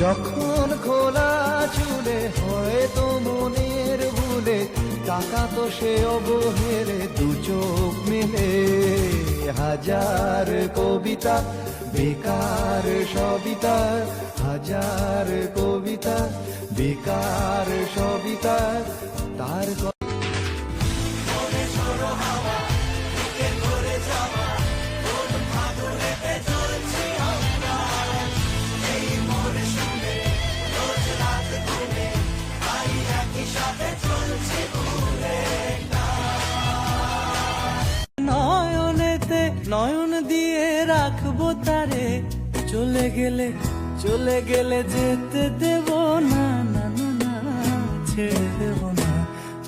যখন খোলা চুলে হয়তো মনের ভুলে টাকা তো সে অবহেলে দু চোখ মেলে হাজার কবিতা বেকার সবিতা হাজার কবিতা বেকার সবিতা তার নয়নেতে নয়ন দিয়ে রাখবো তারে, চলে গেলে যেতে দেব না, না না না ছেড়ে দেব না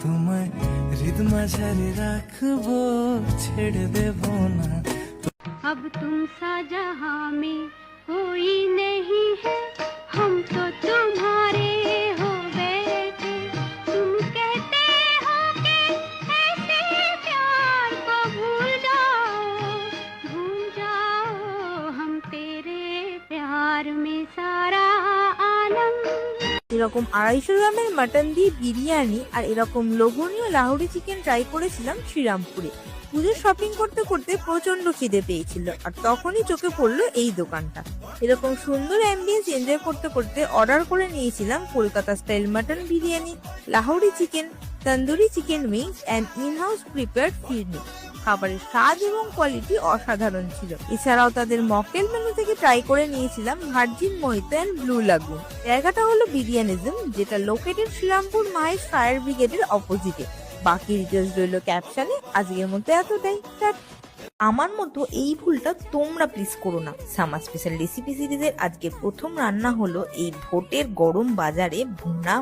তোমায়, হৃদ মাঝারে রাখবো ছেড়ে দেব না। अब तुम सा जहां में कोई नहीं है, हम तो तुम्हारे हो गए थे। तुम कहते हो कि ऐसे प्यार को भूल जाओ, हम तेरे प्यार में सारा आलम। এরকম 250 গ্রামের মাটন দিয়ে বিরিয়ানি আর এরকম লোভনীয় লাহোরি চিকেন ট্রাই করেছিলাম শ্রীরামপুরে। পুজোর শপিং করতে করতে প্রচন্ড খিদে পেয়েছিল, আর তখনই চোখে পড়লো এই দোকানটা। এরকম সুন্দর অ্যাম্বিয়েন্স এনজয় করতে করতে অর্ডার করে নিয়েছিলাম Kolkata style mutton biryani, Lahori chicken, tandoori chicken wings and in house prepared phirni. খাবারের স্বাদ এবং কোয়ালিটি অসাধারণ ছিল। এছাড়াও তাদের মকটেল মেনু থেকে ট্রাই করে নিয়েছিলাম ভার্জিন মোহিতো অ্যান্ড ব্লু লাগুন। জায়গাটা হলো বিরিয়ানিজম, যেটা লোকেটেড শ্রীরামপুর মাহেশ ফায়ার ব্রিগেডের অপোজিটে। বাকি ডিটেলস রইল ক্যাপশনে। আজকের মতো এতটাই। আমার মতো এই ভুলটা তোমরা প্লিজ করো না। সামার স্পেশাল রেসিপি সিরিজের আজকে প্রথম রান্না হলো এই ভোটের গরম বাজারে ভুনা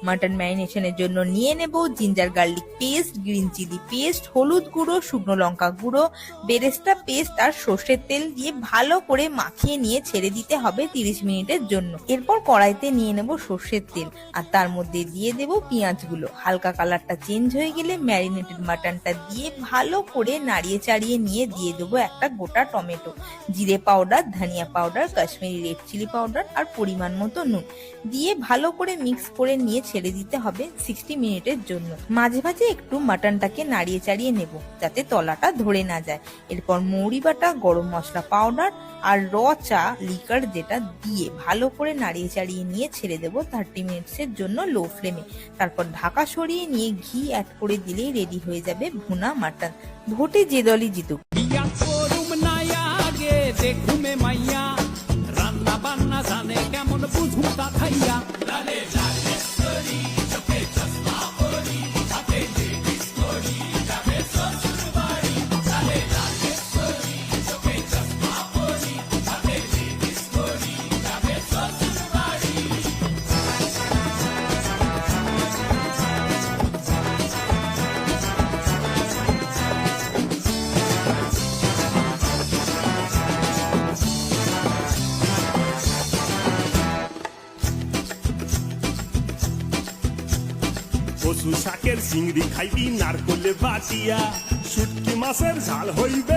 মাটন ম্যারিনেশনের জন্য নিয়ে নেব ginger garlic paste, green chilli paste, হলুদ গুঁড়ো, শুকনো লঙ্কা গুঁড়ো, বেরেস্তা পেস্ট আর সর্ষের তেল দিয়ে ভালো করে মাখিয়ে নিয়ে ছেড়ে দিতে হবে 30 মিনিটের জন্য। এরপর কড়াইতে নিয়ে নেব সর্ষের তেল আর তার মধ্যে দিয়ে দেব পেঁয়াজগুলো। হালকা কালারটা চেঞ্জ হয়ে গেলে ম্যারিনেটেড মাটনটা দিয়ে ভালো করে নাড়িয়ে চাড়িয়ে নিয়ে দিয়ে দেবো একটা গোটা টমেটো, জিরে পাউডার, ধনিয়া powder, Kashmiri red chilli powder আর পরিমাণ মতো নুন দিয়ে ভালো করে মিক্স করে নিয়ে ছেড়ে দিতে হবে 60 মিনিটের জন্য। মাঝে মাঝে একটু মাটনটাকে নাড়িয়ে চাড়িয়ে নেব যাতে তলাটা ধরে না যায়। এরপর মৌরি বাটা, গরম মশলা পাউডার আর র চা লিকার যেটা দিয়ে ভালো করে নাড়িয়ে চাড়িয়ে নিয়ে ছেড়ে দেবো 30 মিনিটসের জন্য লো ফ্লেমে। তারপর ঢাকা সরিয়ে নিয়ে ঘি অ্যাড করে দিলেই রেডি হয়ে যাবে ভুনা মাটন। ভোটে যে দলই জিতুক। দেখুমে মাইয়া রান্না বান্না জানে কেমন বুঝুম তা খাইয়া কচু শাকের চিংড়ি খাইবি নারকলে বাটিয়া, শুটকি মাছের ঝাল হইবে